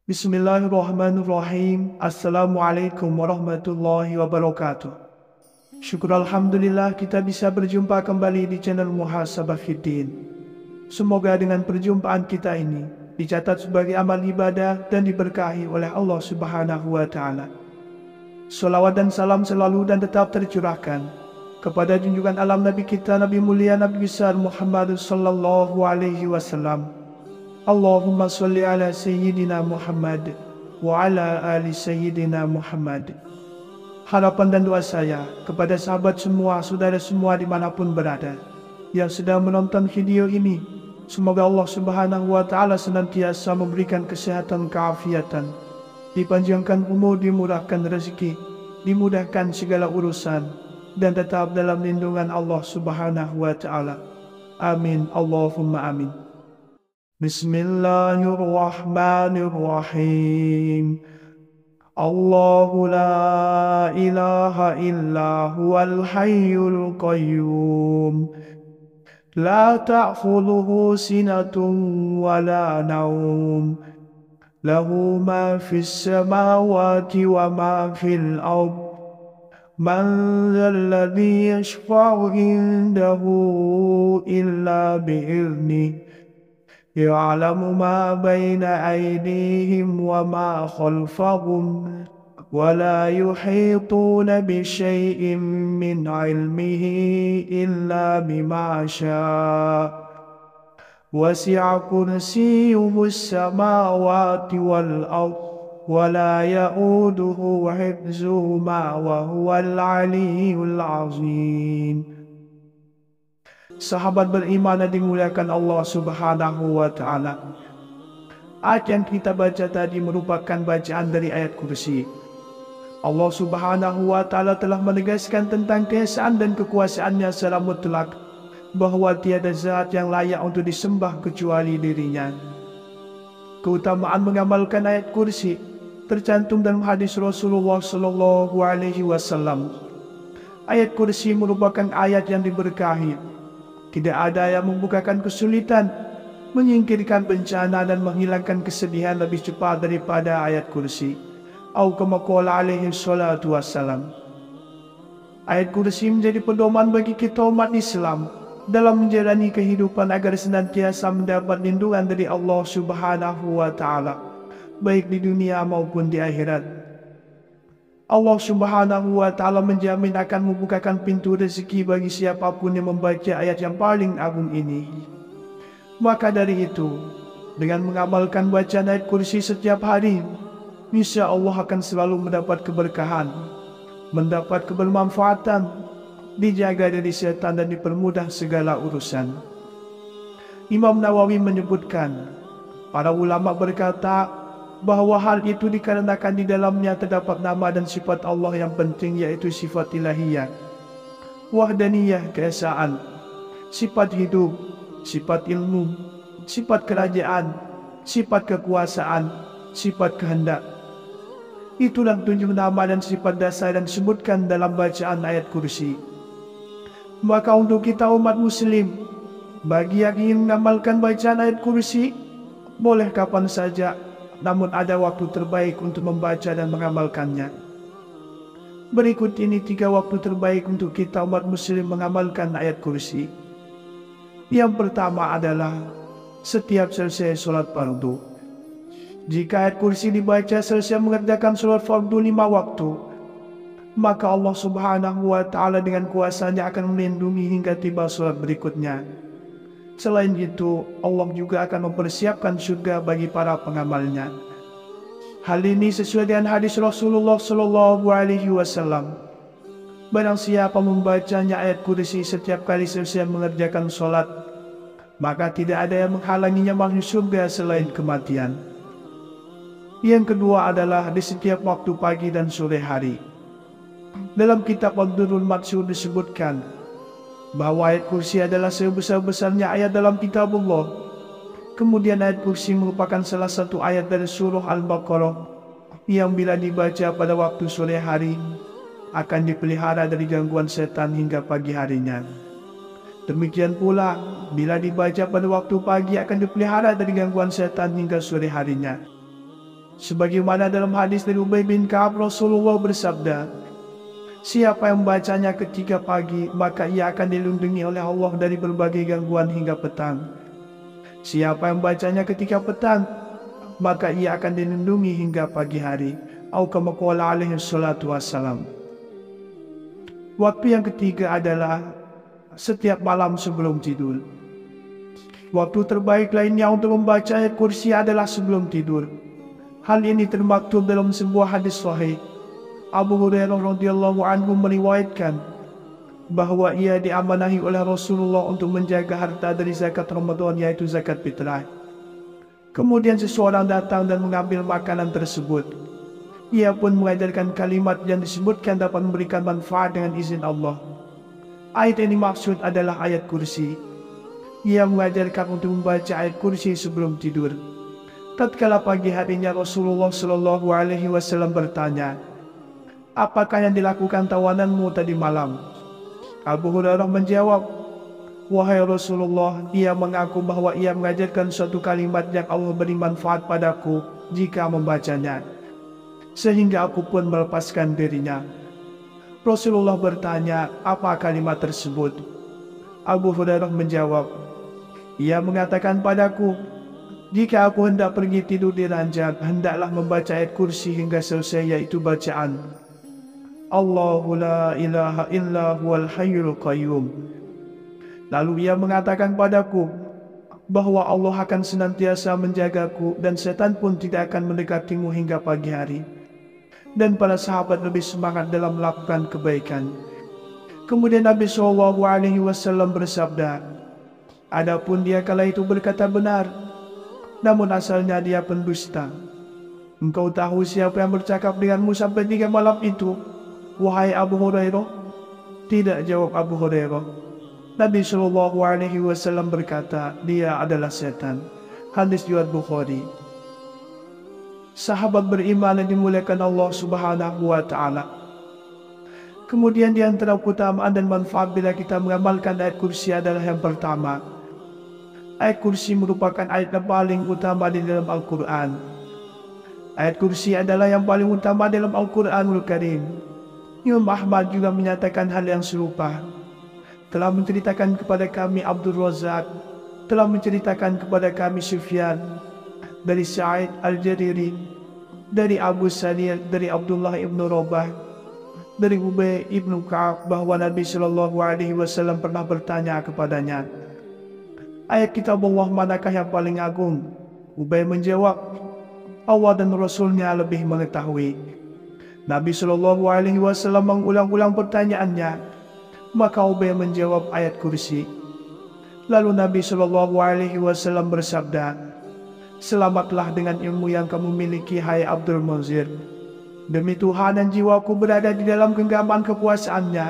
Bismillahirrahmanirrahim. Assalamualaikum warahmatullahi wabarakatuh. Syukur Alhamdulillah kita bisa berjumpa kembali di channel Muhasabah Fiddin. Semoga dengan perjumpaan kita ini dicatat sebagai amal ibadah dan diberkahi oleh Allah Subhanahu wa Ta'ala. Salawat dan salam selalu dan tetap tercurahkan kepada junjungan alam Nabi kita, Nabi mulia, Nabi besar Muhammad sallallahu alaihi wasallam. Allahumma salli ala Sayyidina Muhammad wa ala ali Sayyidina Muhammad. Harapan dan doa saya kepada sahabat semua, saudara semua dimanapun berada yang sedang menonton video ini, semoga Allah Subhanahu wa Ta'ala senantiasa memberikan kesehatan, keafiatan, dipanjangkan umur, dimurahkan rezeki, dimudahkan segala urusan, dan tetap dalam lindungan Allah Subhanahu wa Ta'ala. Amin. Allahumma amin. Bismillahirrahmanirrahim. Allahu la ilaha illa huwal hayyul qayyum. La ta'khudhuhu sinatun wa la nawm. Lahu ma fis samawati wa ma fil ard. Man dzalladzi yashfa'u indahu illa bi'idhnihi. يعلم ما بين أيديهم وما خلفهم ولا يحيطون بشيء من علمه إلا بما شاء وسع كرسيه السماوات والأرض ولا يؤوده حفظهما وهو العلي العظيم. Sahabat beriman yang dimuliakan Allah Subhanahu wa Ta'ala, ayat yang kita baca tadi merupakan bacaan dari ayat kursi. Allah Subhanahu wa Ta'ala telah menegaskan tentang keesaan dan kekuasaannya secara mutlak, bahwa tiada zat yang layak untuk disembah kecuali dirinya. Keutamaan mengamalkan ayat kursi tercantum dalam hadis Rasulullah Sallallahu Alaihi Wasallam. Ayat kursi merupakan ayat yang diberkahi. Tidak ada yang membukakan kesulitan, menyingkirkan bencana dan menghilangkan kesedihan lebih cepat daripada ayat kursi. Au kama qala alaihi salatu wassalam. Ayat kursi menjadi pedoman bagi kita umat Islam dalam menjalani kehidupan agar senantiasa mendapat lindungan dari Allah Subhanahu wa Ta'ala, baik di dunia maupun di akhirat. Allah Subhanahu wa Ta'ala menjamin akan membukakan pintu rezeki bagi siapapun yang membaca ayat yang paling agung ini. Maka dari itu, dengan mengamalkan bacaan ayat kursi setiap hari, insya Allah akan selalu mendapat keberkahan, mendapat kebermanfaatan, dijaga dari setan dan dipermudah segala urusan. Imam Nawawi menyebutkan, para ulama berkata bahwa hal itu dikarenakan di dalamnya terdapat nama dan sifat Allah yang penting, yaitu sifat ilahiyah, wahdaniyah, keesaan, sifat hidup, sifat ilmu, sifat kerajaan, sifat kekuasaan, sifat kehendak. Itulah tunjuk nama dan sifat dasar yang disebutkan dalam bacaan ayat kursi. Maka untuk kita umat muslim, bagi yang ingin mengamalkan bacaan ayat kursi, boleh kapan saja, namun ada waktu terbaik untuk membaca dan mengamalkannya. Berikut ini 3 waktu terbaik untuk kita umat muslim mengamalkan ayat kursi. Yang pertama adalah setiap selesai sholat fardu. Jika ayat kursi dibaca selesai mengerjakan sholat fardu 5 waktu, maka Allah Subhanahu wa Ta'ala dengan kuasanya akan melindungi hingga tiba sholat berikutnya. Selain itu, Allah juga akan mempersiapkan surga bagi para pengamalnya. Hal ini sesuai dengan hadis Rasulullah Sallallahu Alaihi Wasallam. Barang siapa membacanya ayat kursi setiap kali selesai mengerjakan sholat, maka tidak ada yang menghalanginya masuk surga selain kematian. Yang kedua adalah di setiap waktu pagi dan sore hari. Dalam kitab Ad-Durrul Mansur disebutkan bahwa ayat kursi adalah sebesar-besarnya ayat dalam kitabullah. Kemudian ayat kursi merupakan salah satu ayat dari surah Al-Baqarah yang bila dibaca pada waktu sore hari akan dipelihara dari gangguan setan hingga pagi harinya. Demikian pula bila dibaca pada waktu pagi akan dipelihara dari gangguan setan hingga sore harinya. Sebagaimana dalam hadis dari Ubay bin Ka'ab, Rasulullah bersabda, siapa yang membacanya ketika pagi, maka ia akan dilindungi oleh Allah dari berbagai gangguan hingga petang. Siapa yang membacanya ketika petang, maka ia akan dilindungi hingga pagi hari. Atau kama qala alaihi salatu wassalam. Waktu yang ketiga adalah setiap malam sebelum tidur. Waktu terbaik lainnya untuk membaca ayat kursi adalah sebelum tidur. Hal ini termaktub dalam sebuah hadis sahih. Abu Hurairah radhiyallahu anhu meriwayatkan bahwa ia diamanahi oleh Rasulullah untuk menjaga harta dari zakat Ramadan, yaitu zakat fitrah. Kemudian seseorang datang dan mengambil makanan tersebut. Ia pun mengajarkan kalimat yang disebutkan dapat memberikan manfaat dengan izin Allah. Ayat yang dimaksud adalah ayat kursi. Ia mengajarkan untuk membaca ayat kursi sebelum tidur. Tatkala pagi harinya, Rasulullah Shallallahu Alaihi Wasallam bertanya, apakah yang dilakukan tawananmu tadi malam? Abu Hurairah menjawab, wahai Rasulullah, ia mengaku bahwa ia mengajarkan suatu kalimat yang Allah beri manfaat padaku jika membacanya, sehingga aku pun melepaskan dirinya. Rasulullah bertanya, apa kalimat tersebut? Abu Hurairah menjawab, ia mengatakan padaku, jika aku hendak pergi tidur di ranjang, hendaklah membaca ayat kursi hingga selesai, yaitu bacaan Allahu la ilaha illa huwal hayyul qayyum. Lalu ia mengatakan padaku bahwa Allah akan senantiasa menjagaku dan setan pun tidak akan mendekatimu hingga pagi hari. Dan para sahabat lebih semangat dalam melakukan kebaikan. Kemudian Nabi SAW bersabda, adapun dia kala itu berkata benar, namun asalnya dia pendusta. Engkau tahu siapa yang bercakap denganmu sampai 3 malam itu, wahai Abu Hurairah? Tidak, jawab Abu Hurairah. Nabi SAW berkata, dia adalah setan. Hadis riwayat Bukhari. Sahabat beriman yang dimuliakan Allah Subhanahu wa Ta'ala. Kemudian di antara keutamaan dan manfaat bila kita mengamalkan ayat kursi adalah yang pertama, ayat kursi merupakan ayat yang paling utama di dalam Al-Quran. Ayat kursi adalah yang paling utama dalam Al-Quranul Karim. Imam Ahmad juga menyatakan hal yang serupa. Telah menceritakan kepada kami Abdul Razak, telah menceritakan kepada kami Sufyan, dari Sa'id Al-Jariri, dari Abu Salir, dari Abdullah ibn Rabah, dari Ubay ibn Ka'ab, bahwa Nabi SAW pernah bertanya kepadanya, ayat kitab Allah manakah yang paling agung? Ubay menjawab, Allah dan Rasulnya lebih mengetahui. Nabi SAW mengulang-ulang pertanyaannya, maka Ubay menjawab ayat kursi. Lalu Nabi SAW bersabda, selamatlah dengan ilmu yang kamu miliki, hai Abdul Munzir. Demi Tuhan dan jiwaku berada di dalam genggaman kekuasaannya,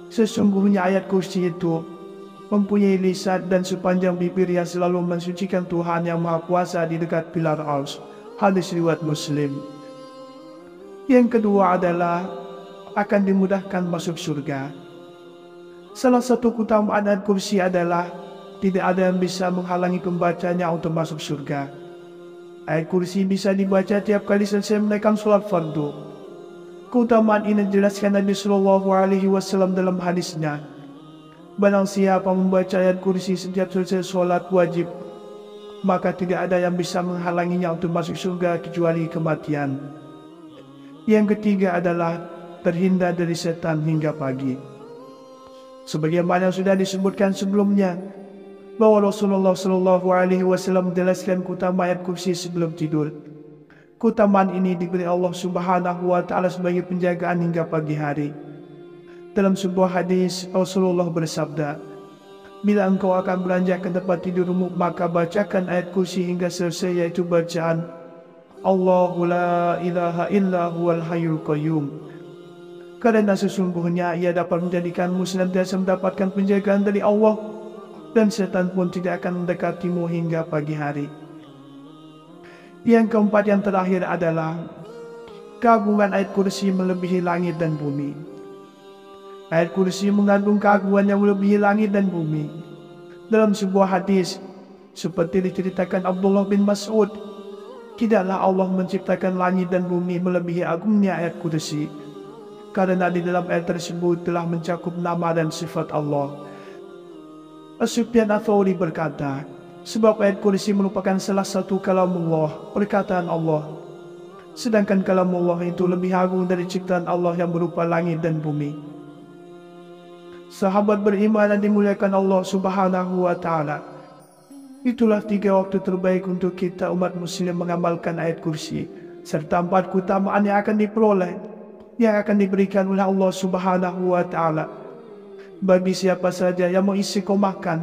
sesungguhnya ayat kursi itu mempunyai lisan dan sepanjang bibir yang selalu mensucikan Tuhan yang Maha Kuasa di dekat pilar Arsy. Hadis riwayat Muslim. Yang kedua adalah akan dimudahkan masuk surga. Salah satu keutamaan ayat kursi adalah tidak ada yang bisa menghalangi pembacanya untuk masuk surga. Ayat kursi bisa dibaca tiap kali selesai menaikkan sholat fardu. Keutamaan ini dijelaskan Nabi SAW dalam hadisnya. Barang siapa membaca ayat kursi setiap selesai sholat wajib, maka tidak ada yang bisa menghalanginya untuk masuk surga kecuali kematian. Yang ketiga adalah terhindar dari setan hingga pagi. Sebagaimana sudah disebutkan sebelumnya, bahwa Rasulullah SAW menjelaskan keutamaan ayat kursi sebelum tidur. Keutamaan ini diberi Allah Subhanahu wa Ta'ala sebagai penjagaan hingga pagi hari. Dalam sebuah hadis, Rasulullah bersabda, bila engkau akan beranjak ke tempat tidurmu, maka bacakan ayat kursi hingga selesai, yaitu bacaan Allahu la ilaha illa huwal hayyul qayyum. Karena sesungguhnya ia dapat menjadikanmu senantiasa mendapatkan penjagaan dari Allah, dan setan pun tidak akan mendekatimu hingga pagi hari. Yang keempat, yang terakhir adalah keagungan ayat kursi melebihi langit dan bumi. Ayat kursi mengandung keagungan yang melebihi langit dan bumi. Dalam sebuah hadis, seperti diceritakan Abdullah bin Mas'ud, Tidaklah Allah menciptakan langit dan bumi melebihi agungnya ayat kursi. Karena di dalam ayat tersebut telah mencakup nama dan sifat Allah. Sufyan Ats-Tsauri berkata, sebab ayat kursi merupakan salah satu kalamullah, perkataan Allah. Sedangkan kalamullah itu lebih agung dari ciptaan Allah yang berupa langit dan bumi. Sahabat beriman dan dimuliakan Allah Subhanahu wa Ta'ala. Itulah 3 waktu terbaik untuk kita umat muslim mengamalkan ayat kursi, serta 4 keutamaan yang akan diperoleh, yang akan diberikan oleh Allah Subhanahu wa Ta'ala bagi siapa saja yang mengistiqomahkan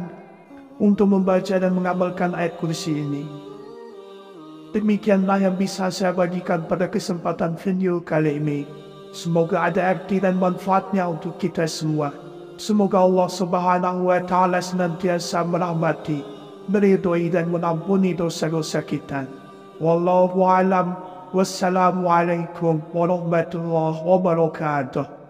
untuk membaca dan mengamalkan ayat kursi ini. Demikianlah yang bisa saya bagikan pada kesempatan video kali ini. Semoga ada arti dan manfaatnya untuk kita semua. Semoga Allah Subhanahu wa Ta'ala senantiasa merahmati, meridhoi dan mengampuni dosa-dosa kita. Wallahu a'lam. Wassalamualaikum warahmatullahi wabarakatuh.